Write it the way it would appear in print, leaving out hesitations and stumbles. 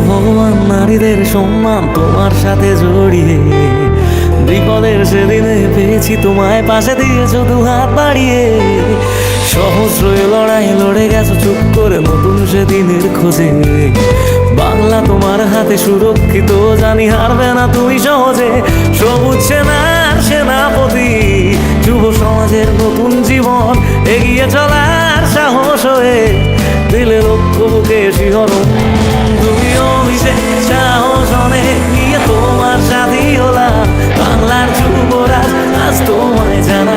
ভগবান নারীদের সম্মান তোমার সাথে জড়িয়ে, বিপদের সেদিনে পেয়েছি তোমায়, পাশে দিয়েছো দু হাত বাড়িয়ে। সহস্র লড়াই লড়ে গেছো চুপ করে নতুন সেদিনের খোঁজে। বাংলা তোমার হাতে সুরক্ষিত, জানি হারবে না তুমি সহজে। সবুজ সেনার সেনাপতি, যুব সমাজের নতুন জীবন, এগিয়ে চলার সাহস হয়ে দিলে লক্ষ্য বুকে শিহরণ। তুমি অভিষেক সাহস অনেক নিয়ে তোমার সাথী হলাম, বাংলার যুবরাজ আজ তোমায় জানা